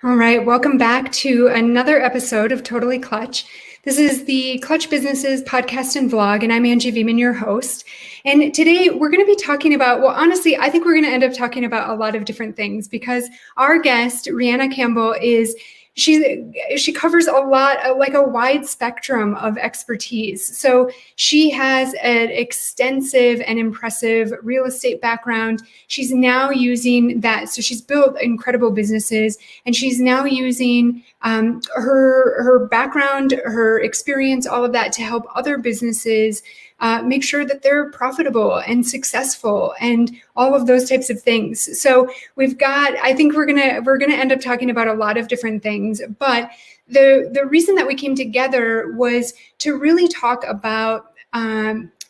All right, welcome back to another episode of Totally Clutch. This is the Clutch Businesses podcast and vlog, and I'm Angie Veman, your host. And today we're going to be talking about, well, honestly, I think we're going to end up talking about a lot of different things because our guest, Rhianna Campbell, she covers a lot, like a wide spectrum of expertise. So she has an extensive and impressive real estate background. She's now using that. So she's built incredible businesses, and she's now using her background, her experience, all of that to help other businesses make sure that they're profitable and successful and all of those types of things. So I think we're gonna end up talking about a lot of different things, but the reason that we came together was to really talk about,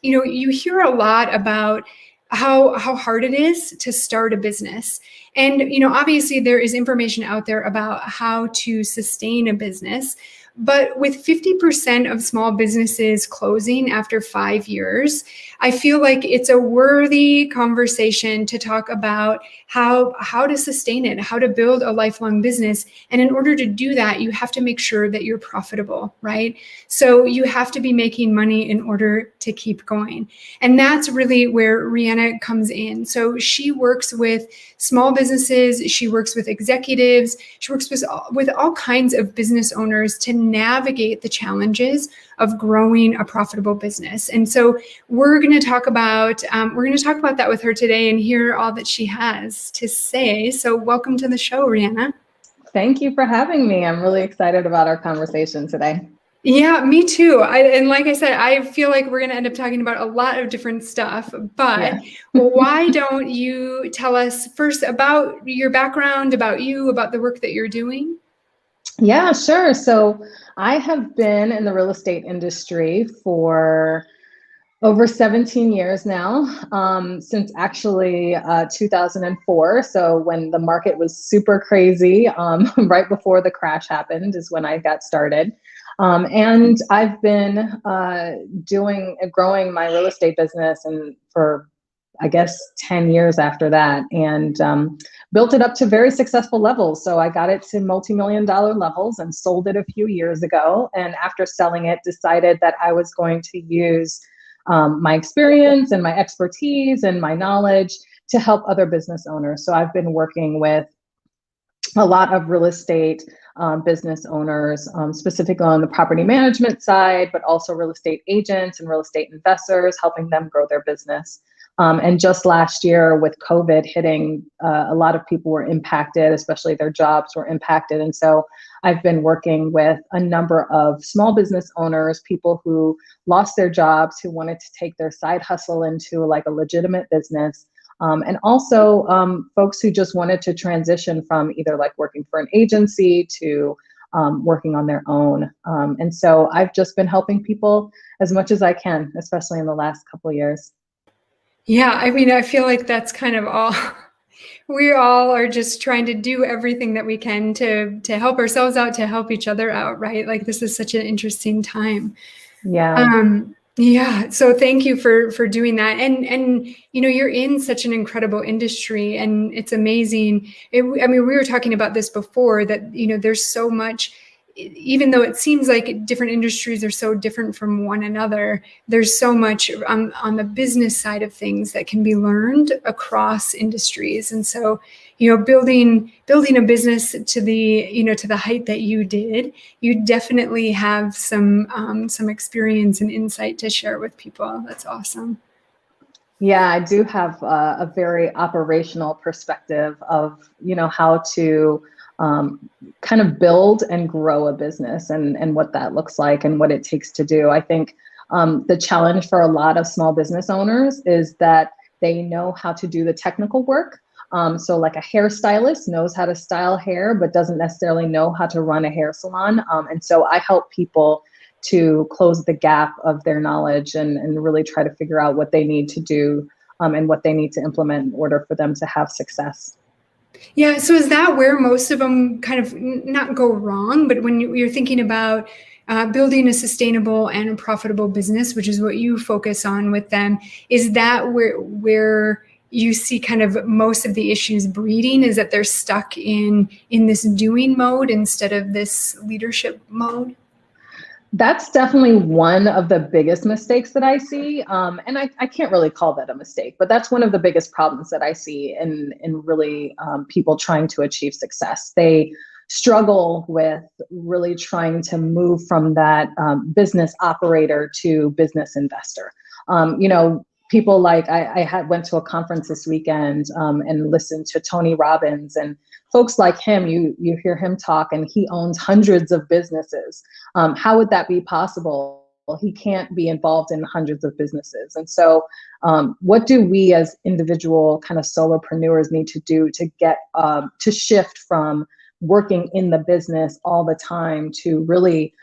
you hear a lot about how hard it is to start a business. And, obviously there is information out there about how to sustain a business. But with 50% of small businesses closing after 5 years, I feel like it's a worthy conversation to talk about how to sustain it, how to build a lifelong business. And in order to do that, you have to make sure that you're profitable, right? So you have to be making money in order to keep going. And that's really where Rhianna comes in. So she works with small businesses, she works with executives, she works with all kinds of business owners to navigate the challenges of growing a profitable business. And so we're going to talk about that with her today and hear all that she has to say. So welcome to the show, Rhianna. Thank you for having me. I'm really excited about our conversation today. Yeah, me too. And like I said, I feel like we're going to end up talking about a lot of different stuff, but why don't you tell us first about your background, about the work that you're doing? Yeah, sure. So I have been in the real estate industry for over 17 years now, since actually 2004. So when the market was super crazy, right before the crash happened is when I got started. And I've been growing my real estate business and for, I guess, 10 years after that, and built it up to very successful levels. So I got it to multi-million-dollar levels and sold it a few years ago. And after selling it, decided that I was going to use my experience and my expertise and my knowledge to help other business owners. So I've been working with a lot of real estate business owners, specifically on the property management side, but also real estate agents and real estate investors, helping them grow their business. And just last year with COVID hitting, a lot of people were impacted, especially their jobs were impacted. And so I've been working with a number of small business owners, people who lost their jobs, who wanted to take their side hustle into like a legitimate business. And also folks who just wanted to transition from either like working for an agency to working on their own. And so I've just been helping people as much as I can, especially in the last couple of years. Yeah, I mean, I feel like that's kind of all. We all are just trying to do everything that we can to help ourselves out, to help each other out, right? Like this is such an interesting time. Yeah. Yeah. So thank you for doing that. And you're in such an incredible industry, and it's amazing. We were talking about this before that, there's so much. Even though it seems like different industries are so different from one another, there's so much on the business side of things that can be learned across industries. And so, building a business to the height that you did, you definitely have some experience and insight to share with people. That's awesome. Yeah, I do have a very operational perspective of, how to kind of build and grow a business and what that looks like and what it takes to do. I think the challenge for a lot of small business owners is that they know how to do the technical work, So like a hairstylist knows how to style hair, but doesn't necessarily know how to run a hair salon. And so I help people to close the gap of their knowledge and really try to figure out what they need to do and what they need to implement in order for them to have success. Yeah. So is that where most of them kind of not go wrong, but when you're thinking about building a sustainable and a profitable business, which is what you focus on with them, is that where you see kind of most of the issues breeding, is that they're stuck in this doing mode instead of this leadership mode? That's definitely one of the biggest mistakes that I see. And I can't really call that a mistake, but that's one of the biggest problems that I see in really people trying to achieve success. They struggle with really trying to move from that business operator to business investor. People like I went to a conference this weekend and listened to Tony Robbins, and folks like him, you hear him talk, and he owns hundreds of businesses. How would that be possible? He can't be involved in hundreds of businesses. And so what do we as individual kind of solopreneurs need to do to get to shift from working in the business all the time to really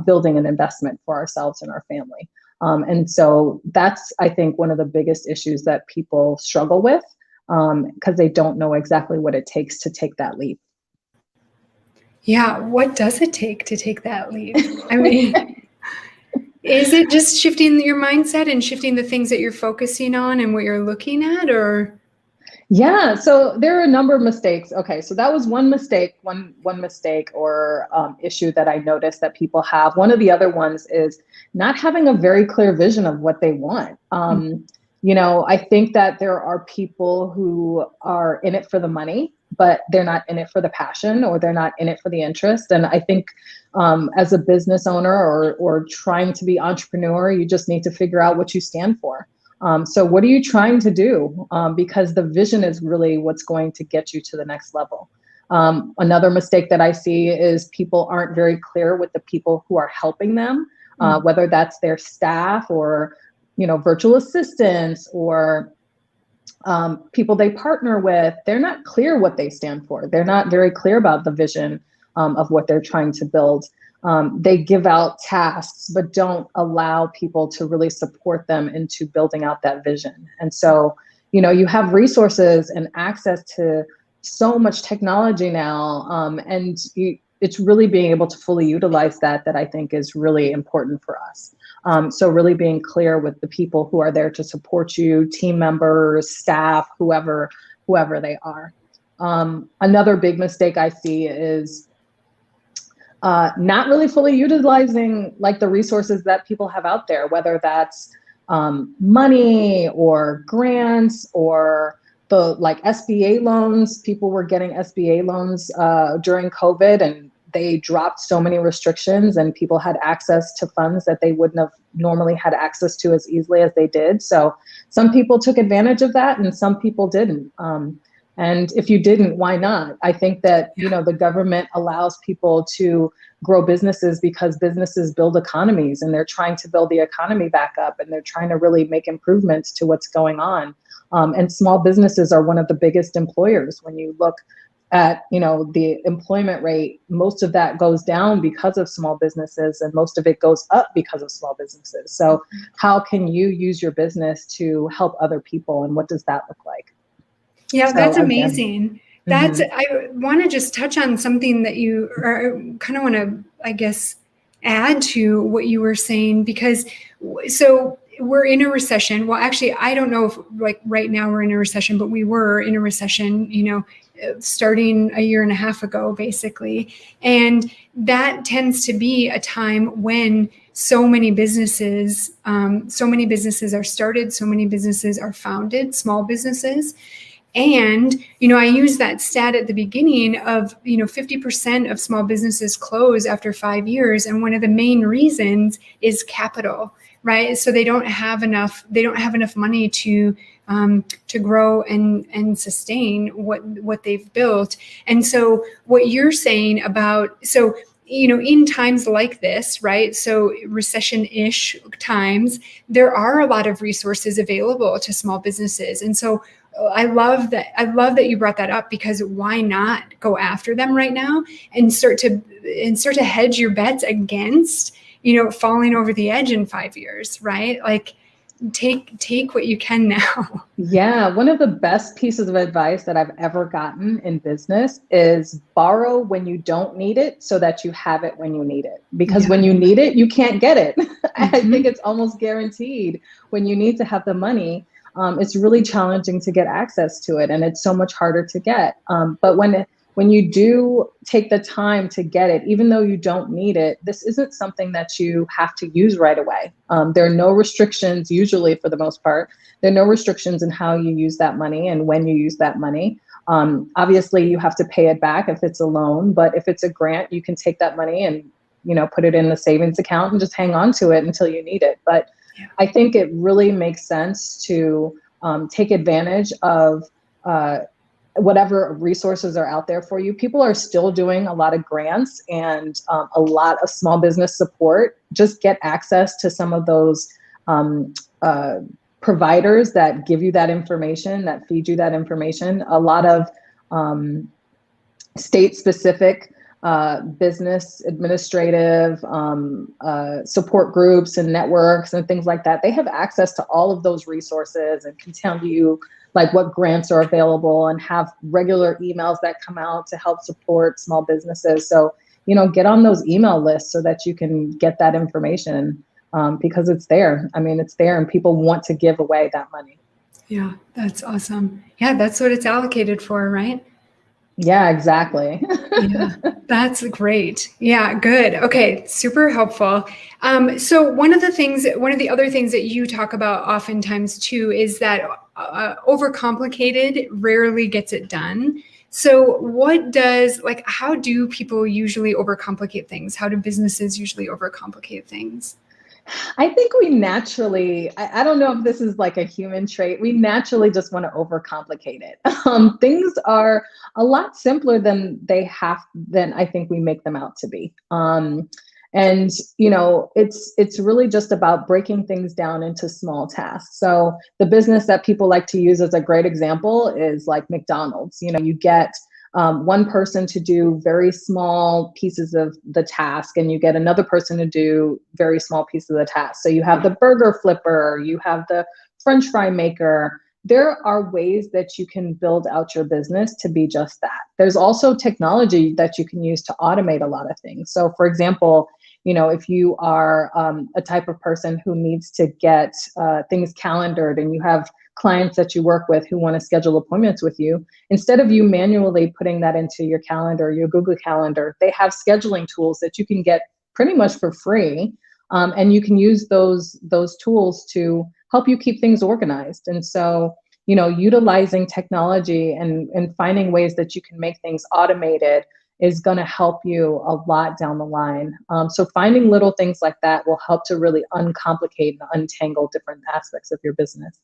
building an investment for ourselves and our family? And so that's, I think, one of the biggest issues that people struggle with because they don't know exactly what it takes to take that leap. Yeah. What does it take to take that leap? I mean, is it just shifting your mindset and shifting the things that you're focusing on and what you're looking at, or? Yeah, so there are a number of mistakes. Okay, so that was one mistake, one mistake or issue that I noticed that people have. One of the other ones is not having a very clear vision of what they want. I think that there are people who are in it for the money, but they're not in it for the passion, or they're not in it for the interest. And I think as a business owner or trying to be entrepreneur, you just need to figure out what you stand for. So what are you trying to do? Because the vision is really what's going to get you to the next level. Another mistake that I see is people aren't very clear with the people who are helping them, whether that's their staff or, virtual assistants or people they partner with. They're not clear what they stand for. They're not very clear about the vision of what they're trying to build. They give out tasks, but don't allow people to really support them into building out that vision. And so, you have resources and access to so much technology now, and it's really being able to fully utilize that I think is really important for us. So really being clear with the people who are there to support you, team members, staff, whoever they are. Another big mistake I see is not really fully utilizing like the resources that people have out there, whether that's money or grants or the like SBA loans. People were getting SBA loans during COVID, and they dropped so many restrictions, and people had access to funds that they wouldn't have normally had access to as easily as they did. So some people took advantage of that and some people didn't. And if you didn't, why not? I think that, the government allows people to grow businesses because businesses build economies, and they're trying to build the economy back up, and they're trying to really make improvements to what's going on. And small businesses are one of the biggest employers. When you look at, the employment rate, most of that goes down because of small businesses, and most of it goes up because of small businesses. So how can you use your business to help other people, and what does that look like? Yeah, that's amazing. That's, I want to just touch on something that you kind of want to, I guess, add to what you were saying, because so we're in a recession. Well, actually, I don't know if like right now we're in a recession, but we were in a recession, starting a year and a half ago, basically. And that tends to be a time when so many businesses are started, so many businesses are founded, small businesses. And, I use that stat at the beginning of, 50% of small businesses close after 5 years. And one of the main reasons is capital, right? So they don't have enough money to grow and sustain what they've built. And so what you're saying about, so in times like this, right? So recession-ish times, there are a lot of resources available to small businesses. And so I love that you brought that up, because why not go after them right now and start to hedge your bets against, falling over the edge in 5 years, right? Like take what you can now. Yeah, one of the best pieces of advice that I've ever gotten in business is borrow when you don't need it so that you have it when you need it. Because when you need it, you can't get it. I think it's almost guaranteed when you need to have the money. It's really challenging to get access to it, and it's so much harder to get. But when you do take the time to get it, even though you don't need it, this isn't something that you have to use right away. There are no restrictions, usually for the most part. There are no restrictions in how you use that money and when you use that money. Obviously, you have to pay it back if it's a loan, but if it's a grant, you can take that money and put it in the savings account and just hang on to it until you need it. But I think it really makes sense to take advantage of whatever resources are out there for you. People are still doing a lot of grants and a lot of small business support. Just get access to some of those providers that give you that information, that feed you that information. A lot of state-specific business administrative support groups and networks and things like that. They have access to all of those resources and can tell you like what grants are available and have regular emails that come out to help support small businesses. So, get on those email lists so that you can get that information because it's there. I mean, it's there and people want to give away that money. Yeah, that's awesome. Yeah, that's what it's allocated for, right? Yeah, exactly. Yeah, that's great. Yeah, good. Okay, super helpful. So one of the other things that you talk about oftentimes too is that overcomplicated rarely gets it done. So how do people usually overcomplicate things? How do businesses usually overcomplicate things? I think we naturally, I don't know if this is like a human trait, we naturally just want to overcomplicate it. Things are a lot simpler than I think we make them out to be. And it's really just about breaking things down into small tasks. So the business that people like to use as a great example is like McDonald's. You get one person to do very small pieces of the task, and you get another person to do very small pieces of the task. So you have the burger flipper, you have the French fry maker. There are ways that you can build out your business to be just that. There's also technology that you can use to automate a lot of things. So for example, if you are a type of person who needs to get things calendared and you have clients that you work with who want to schedule appointments with you, instead of you manually putting that into your calendar, your Google Calendar, they have scheduling tools that you can get pretty much for free. And you can use those tools to help you keep things organized. And so, utilizing technology and finding ways that you can make things automated is going to help you a lot down the line. So finding little things like that will help to really uncomplicate and untangle different aspects of your business.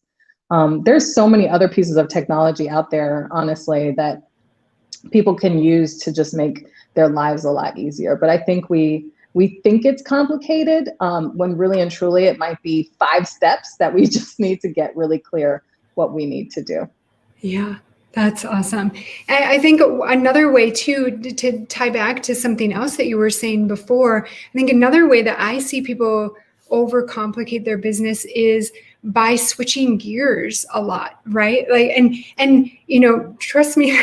There's so many other pieces of technology out there, honestly, that people can use to just make their lives a lot easier. But I think we think it's complicated when really and truly it might be 5 steps that we just need to get really clear what we need to do. Yeah, that's awesome. And I think another way too, to tie back to something else that you were saying before, I think another way that I see people overcomplicate their business is by switching gears a lot, right? Like, and trust me,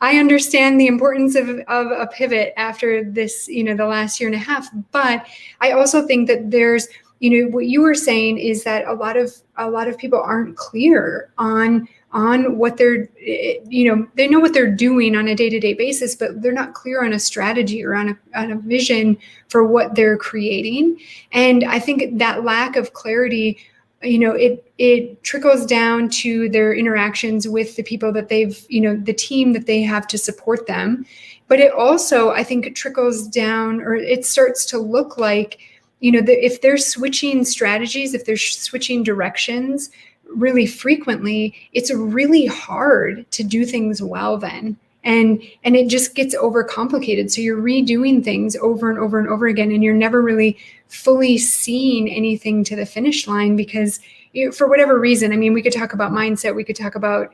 I understand the importance of a pivot after this, the last year and a half. But I also think that there's, what you were saying is that a lot of people aren't clear on what they're, they know what they're doing on a day-to-day basis, but they're not clear on a strategy or on a vision for what they're creating. And I think that lack of clarity, it trickles down to their interactions with the people that they've, the team that they have to support them. But it also, I think, it trickles down, or it starts to look like, if they're switching strategies, if they're switching directions really frequently, it's really hard to do things well then. and it just gets overcomplicated. So you're redoing things over and over and over again, and you're never really fully seeing anything to the finish line because for whatever reason, I mean, we could talk about mindset, we could talk about,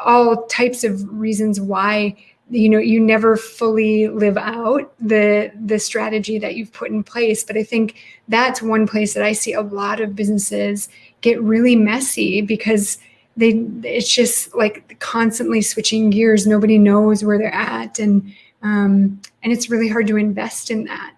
all types of reasons why, you never fully live out the strategy that you've put in place. But I think that's one place that I see a lot of businesses get really messy because it's just like constantly switching gears. Nobody knows where they're at. And it's really hard to invest in that.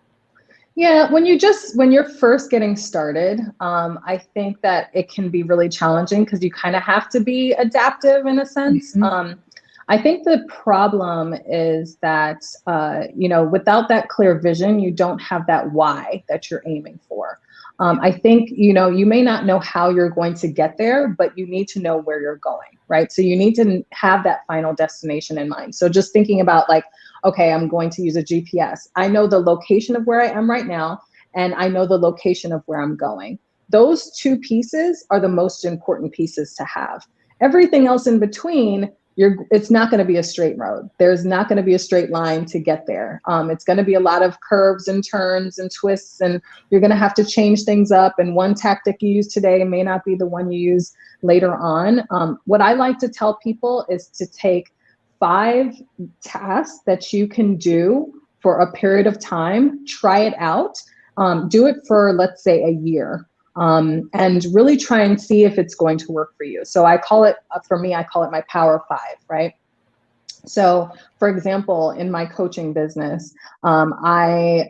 Yeah, when you're first getting started, I think that it can be really challenging because you kind of have to be adaptive in a sense. Mm-hmm. I think the problem is that, without that clear vision, you don't have that why that you're aiming for. I think, you may not know how you're going to get there, but you need to know where you're going, right? So you need to have that final destination in mind. So just thinking about like, okay, I'm going to use a GPS. I know the location of where I am right now, and I know the location of where I'm going. Those two pieces are the most important pieces to have. Everything else in between, it's not going to be a straight road. There's not going to be a straight line to get there. It's going to be a lot of curves and turns and twists, and you're going to have to change things up. And one tactic you use today may not be the one you use later on. What I like to tell people is to take 5 tasks that you can do for a period of time, try it out, do it for, let's say, a year. And really try and see if it's going to work for you. So I call it my Power 5, right? So for example, in my coaching business, I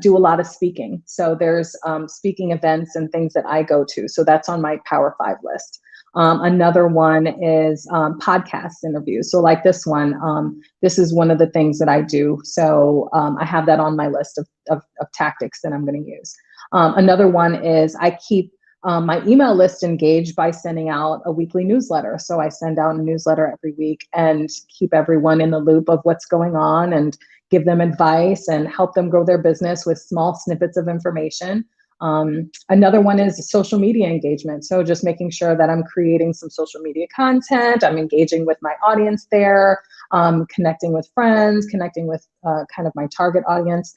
do a lot of speaking. So there's speaking events and things that I go to. So that's on my Power 5 list. Another one is podcast interviews. So like this one, this is one of the things that I do. So I have that on my list of tactics that I'm going to use. Another one is I keep my email list engaged by sending out a weekly newsletter. So I send out a newsletter every week and keep everyone in the loop of what's going on and give them advice and help them grow their business with small snippets of information. Another one is social media engagement. So just making sure that I'm creating some social media content, I'm engaging with my audience there, connecting with friends, connecting with kind of my target audience.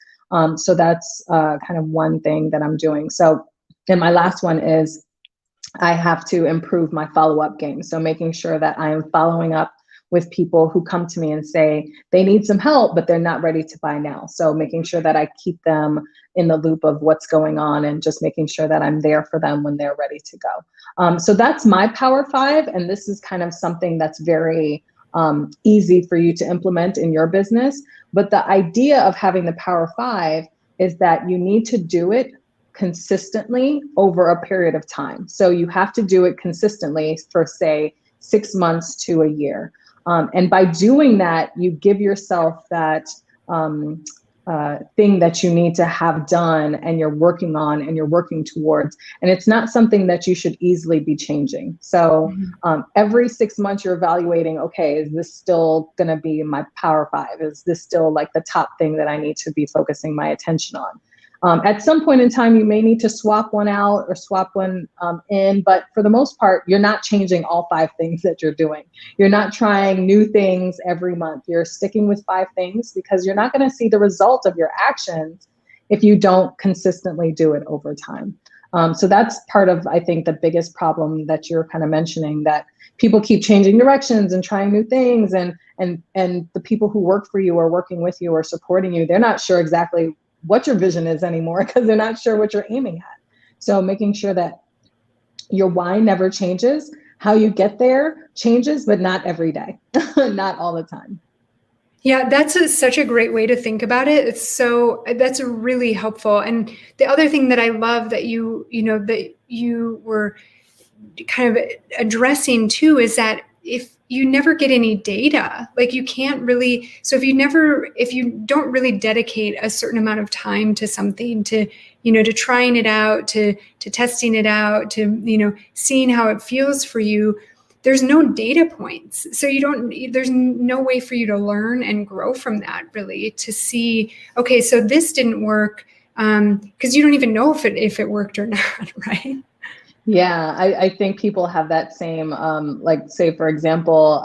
So that's kind of one thing that I'm doing. So, and my last one is I have to improve my follow-up game. So making sure that I am following up with people who come to me and say they need some help, but they're not ready to buy now. So making sure that I keep them in the loop of what's going on and just making sure that I'm there for them when they're ready to go. So that's my Power 5. And this is kind of something that's very easy for you to implement in your business. But the idea of having the Power 5 is that you need to do it consistently over a period of time. So you have to do it consistently for, say, 6 months to a year. And by doing that, you give yourself that thing that you need to have done and you're working on and you're working towards. And it's not something that you should easily be changing. So every 6 months you're evaluating, okay, is this still going to be my Power 5? Is this still like the top thing that I need to be focusing my attention on? At some point in time, you may need to swap one out or swap one in, but for the most part, you're not changing all 5 things that you're doing. You're not trying new things every month. You're sticking with 5 things because you're not going to see the result of your actions if you don't consistently do it over time. So that's part of, I think, the biggest problem that you're kind of mentioning, that people keep changing directions and trying new things, and the people who work for you or working with you or supporting you, they're not sure exactly what your vision is anymore because they're not sure what you're aiming at. So making sure that your why never changes, how you get there changes, but not every day, not all the time. Yeah, that's such a great way to think about it. That's really helpful. And the other thing that I love that that you were kind of addressing too is that if you never get any data, like you can't really, so if you don't really dedicate a certain amount of time to something, to trying it out, to testing it out, to, seeing how it feels for you, there's no data points. So there's no way for you to learn and grow from that, really, to see, okay, so this didn't work, because you don't even know if it worked or not, right? Yeah, I think people have that same, like say, for example,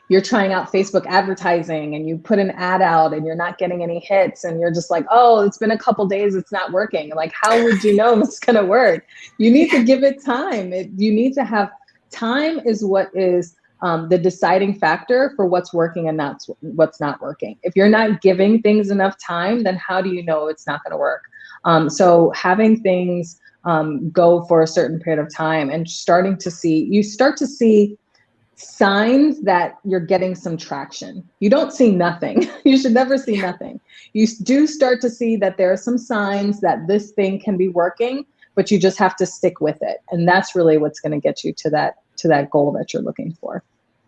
you're trying out Facebook advertising and you put an ad out and you're not getting any hits and you're just like, oh, it's been a couple days, it's not working. Like, how would you know it's going to work? You need to give it time. You need to have time is what is the deciding factor for what's working and not what's not working. If you're not giving things enough time, then how do you know it's not going to work? So having things go for a certain period of time and you start to see signs that you're getting some traction. You don't see nothing. You should never see nothing. You do start to see that there are some signs that this thing can be working, but you just have to stick with it. And that's really what's going to get you to that goal that you're looking for.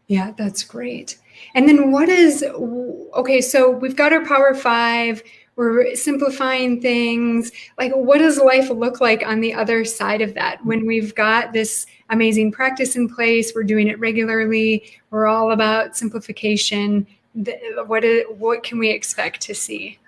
Yeah, that's great. And then okay, so we've got our Power Five, we're simplifying things. Like, what does life look like on the other side of that? When we've got this amazing practice in place, we're doing it regularly, we're all about simplification. What can we expect to see?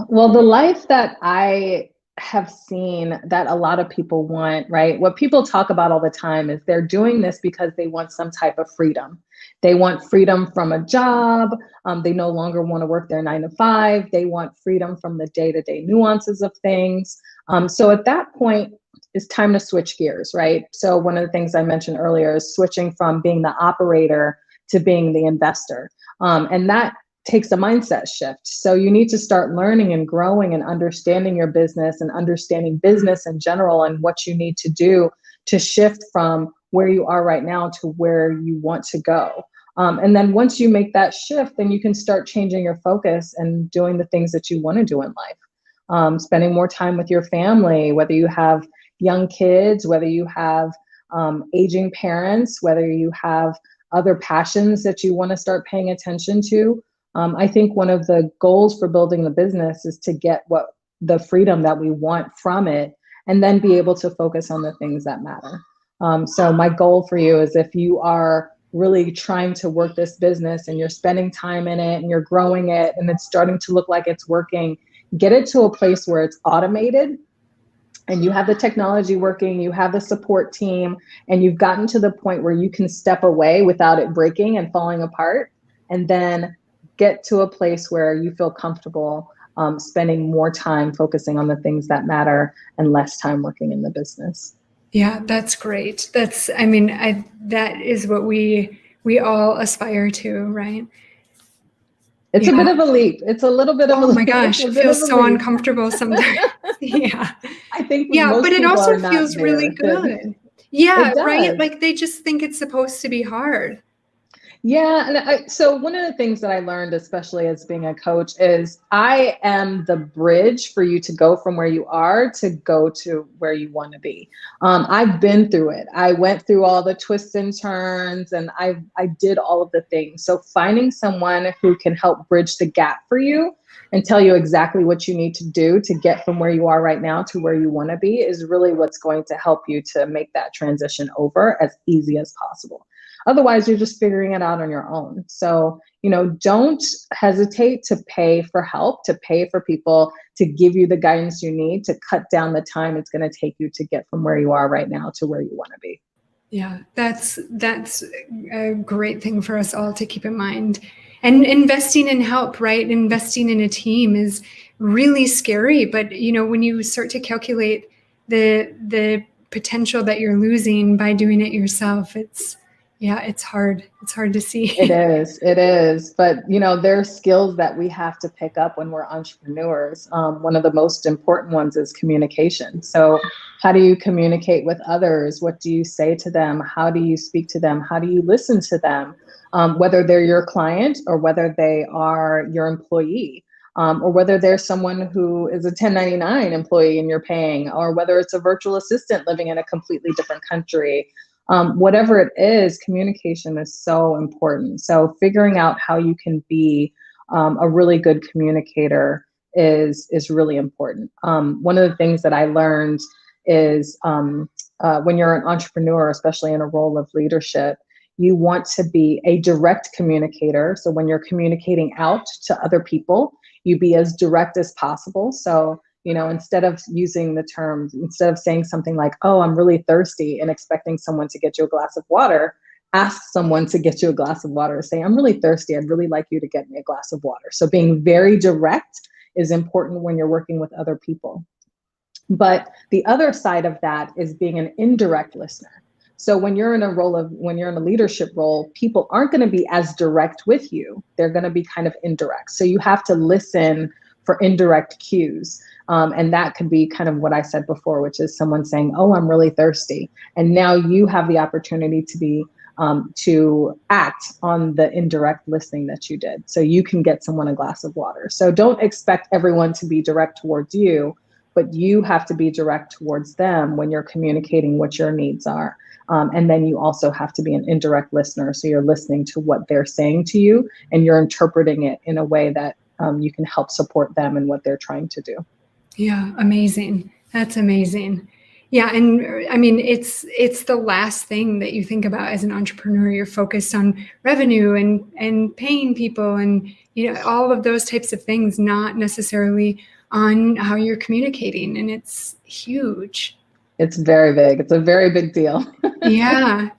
Well, the life that I have seen that a lot of people want, right? What people talk about all the time is they're doing this because they want some type of freedom. They want freedom from a job. They no longer want to work their 9 to 5. They want freedom from the day-to-day nuances of things. So at that point, it's time to switch gears, right? So one of the things I mentioned earlier is switching from being the operator to being the investor. And that takes a mindset shift. So you need to start learning and growing and understanding your business and understanding business in general and what you need to do to shift from where you are right now to where you want to go. And then once you make that shift, then you can start changing your focus and doing the things that you want to do in life. Spending more time with your family, whether you have young kids, whether you have aging parents, whether you have other passions that you want to start paying attention to. I think one of the goals for building the business is to get the freedom that we want from it and then be able to focus on the things that matter. So my goal for you is if you are really trying to work this business and you're spending time in it and you're growing it and it's starting to look like it's working, get it to a place where it's automated and you have the technology working, you have the support team, and you've gotten to the point where you can step away without it breaking and falling apart, and then get to a place where you feel comfortable spending more time focusing on the things that matter and less time working in the business. Yeah, that's great. That is what we all aspire to, right? It's a bit of a leap. It's a little bit of a leap. Oh my gosh, it feels so uncomfortable sometimes. Yeah. I think but it also feels really good. Yeah, right? Like they just think it's supposed to be hard. Yeah. And so one of the things that I learned, especially as being a coach, is I am the bridge for you to go from where you are to go to where you want to be. I've been through it. I went through all the twists and turns and I did all of the things. So finding someone who can help bridge the gap for you and tell you exactly what you need to do to get from where you are right now to where you want to be is really what's going to help you to make that transition over as easy as possible. Otherwise, you're just figuring it out on your own. So, don't hesitate to pay for help, to pay for people to give you the guidance you need to cut down the time it's going to take you to get from where you are right now to where you want to be. Yeah, that's a great thing for us all to keep in mind. And investing in help, right? Investing in a team is really scary. But, when you start to calculate the potential that you're losing by doing it yourself, it's hard. It's hard to see. It is. But, there are skills that we have to pick up when we're entrepreneurs. One of the most important ones is communication. So how do you communicate with others? What do you say to them? How do you speak to them? How do you listen to them? Whether they're your client or whether they are your employee. Or whether there's someone who is a 1099 employee and you're paying, or whether it's a virtual assistant living in a completely different country. Whatever it is, communication is so important. So figuring out how you can be a really good communicator is really important. One of the things that I learned is when you're an entrepreneur, especially in a role of leadership, you want to be a direct communicator. So when you're communicating out to other people, you be as direct as possible. So instead of using the terms, instead of saying something like, oh, I'm really thirsty, and expecting someone to get you a glass of water, ask someone to get you a glass of water. Say, I'm really thirsty. I'd really like you to get me a glass of water. So being very direct is important when you're working with other people. But the other side of that is being an indirect listener. So when you're in a leadership role, people aren't going to be as direct with you. They're going to be kind of indirect. So you have to listen for indirect cues. And that could be kind of what I said before, which is someone saying, oh, I'm really thirsty. And now you have the opportunity to act on the indirect listening that you did. So you can get someone a glass of water. So don't expect everyone to be direct towards you, but you have to be direct towards them when you're communicating what your needs are. And then you also have to be an indirect listener. So you're listening to what they're saying to you, and you're interpreting it in a way that you can help support them in what they're trying to do. Yeah, amazing. That's amazing. Yeah, and I mean, it's the last thing that you think about as an entrepreneur. You're focused on revenue and paying people and all of those types of things, not necessarily on how you're communicating. And it's huge. It's very big. It's a very big deal. Yeah.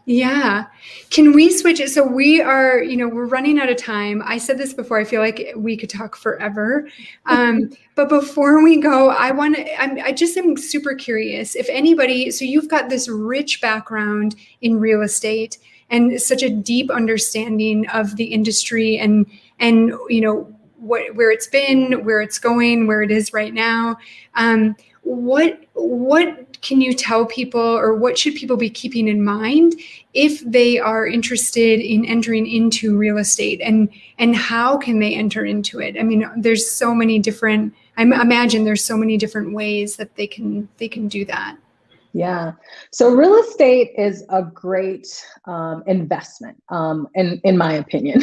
Can we switch it? So we are, we're running out of time. I said this before, I feel like we could talk forever. But before we go, I just am super curious if anybody, so you've got this rich background in real estate and such a deep understanding of the industry and where it's been, where it's going, where it is right now. What can you tell people, or what should people be keeping in mind if they are interested in entering into real estate, and how can they enter into it? I mean, there's so many different, I imagine there's so many different ways that they can do that. Yeah. So real estate is a great investment, in my opinion.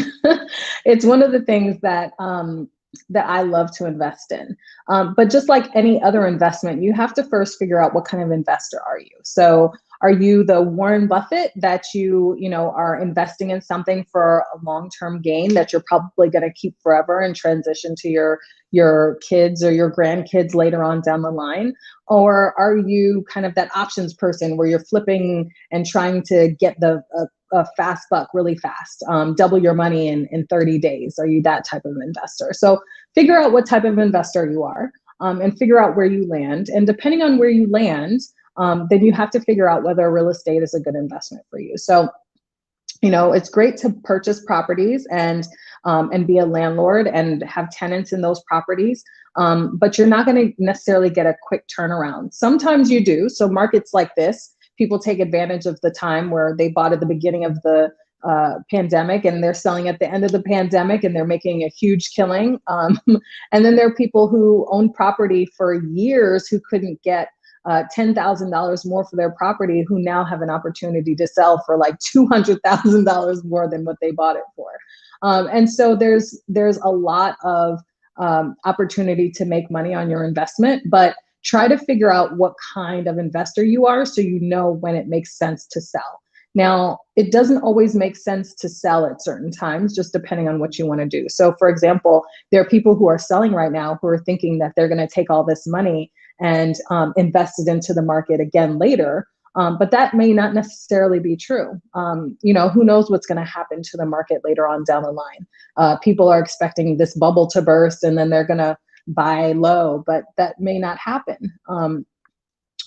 It's one of the things that I love to invest in. But just like any other investment, you have to first figure out what kind of investor are you. So are you the Warren Buffett that you are investing in something for a long-term gain that you're probably going to keep forever and transition to your kids or your grandkids later on down the line? Or are you kind of that options person where you're flipping and trying to get a fast buck really fast, double your money in 30 days? Are you that type of investor? So figure out what type of investor you are, and figure out where you land. And depending on where you land, then you have to figure out whether real estate is a good investment for you. So, it's great to purchase properties and be a landlord and have tenants in those properties. But you're not going to necessarily get a quick turnaround. Sometimes you do. So markets like this, people take advantage of the time where they bought at the beginning of the pandemic and they're selling at the end of the pandemic and they're making a huge killing. And then there are people who own property for years who couldn't get $10,000 more for their property, who now have an opportunity to sell for like $200,000 more than what they bought it for. And so there's a lot of opportunity to make money on your investment, but try to figure out what kind of investor you are so you know when it makes sense to sell. Now, it doesn't always make sense to sell at certain times, just depending on what you want to do. So for example, there are people who are selling right now who are thinking that they're going to take all this money and invest it into the market again later. But that may not necessarily be true. Who knows what's going to happen to the market later on down the line. People are expecting this bubble to burst and then they're going to buy low, but that may not happen.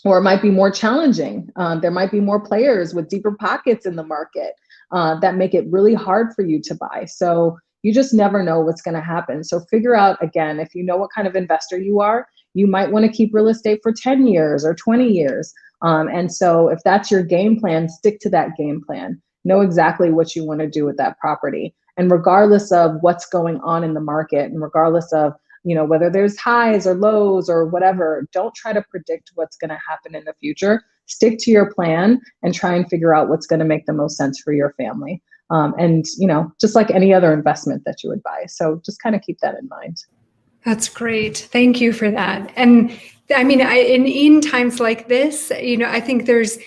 Or it might be more challenging. There might be more players with deeper pockets in the market that make it really hard for you to buy. So you just never know what's going to happen. So figure out, again, if you know what kind of investor you are, you might want to keep real estate for 10 years or 20 years. And so if that's your game plan, stick to that game plan. Know exactly what you want to do with that property. And regardless of what's going on in the market, and regardless of whether there's highs or lows or whatever, don't try to predict what's going to happen in the future. Stick to your plan and try and figure out what's going to make the most sense for your family. And just like any other investment that you would buy. So just kind of keep that in mind. That's great. Thank you for that. And I mean, in times like this, I think there's,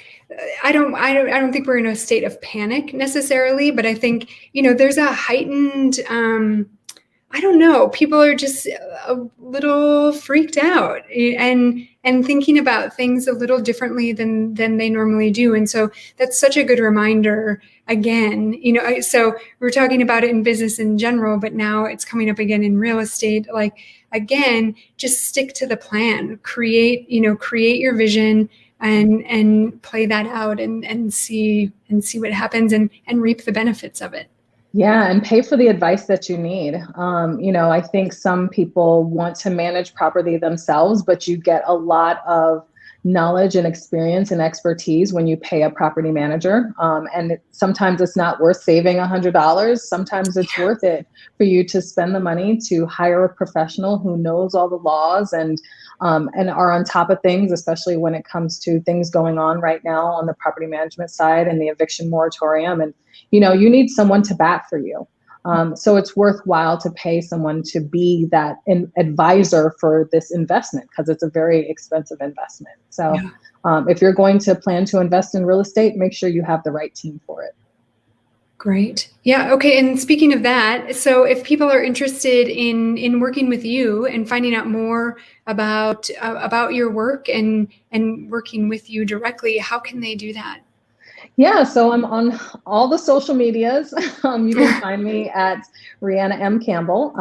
I don't think we're in a state of panic necessarily, but I think, there's a heightened I don't know, people are just a little freaked out and thinking about things a little differently than they normally do. And so that's such a good reminder again, so we're talking about it in business in general, but now it's coming up again in real estate. Like, again, just stick to the plan, create your vision and play that out and see what happens and reap the benefits of it. Yeah, and pay for the advice that you need. I think some people want to manage property themselves, but you get a lot of knowledge and experience and expertise when you pay a property manager. Sometimes it's not worth saving $100. Sometimes it's worth it for you to spend the money to hire a professional who knows all the laws and are on top of things, especially when it comes to things going on right now on the property management side and the eviction moratorium. And you need someone to bat for you. So it's worthwhile to pay someone to be that advisor for this investment, because it's a very expensive investment. So if you're going to plan to invest in real estate, make sure you have the right team for it. Great. Yeah. Okay. And speaking of that, so if people are interested in working with you and finding out more about your work and working with you directly, how can they do that? Yeah, so I'm on all the social medias. You can find me at Rhianna M. Campbell,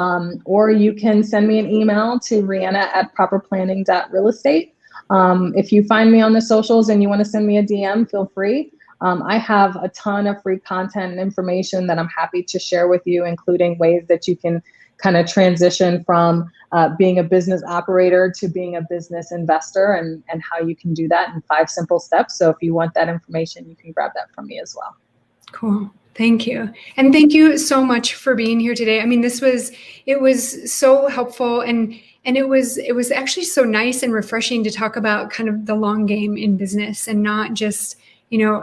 or you can send me an email to Rhianna@properplanning.realestate. If you find me on the socials and you want to send me a DM, feel free. I have a ton of free content and information that I'm happy to share with you, including ways that you can kind of transition from being a business operator to being a business investor, and how you can do that in 5 simple steps. So if you want that information, you can grab that from me as well. Cool. Thank you. And thank you so much for being here today. I mean, it was so helpful, and it was actually so nice and refreshing to talk about kind of the long game in business and not just,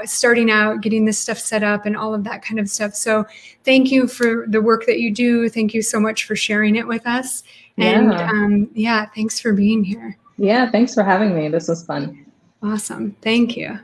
starting out, getting this stuff set up and all of that kind of stuff. So thank you for the work that you do. Thank you so much for sharing it with us. And thanks for being here. Yeah, thanks for having me. This was fun. Awesome. Thank you.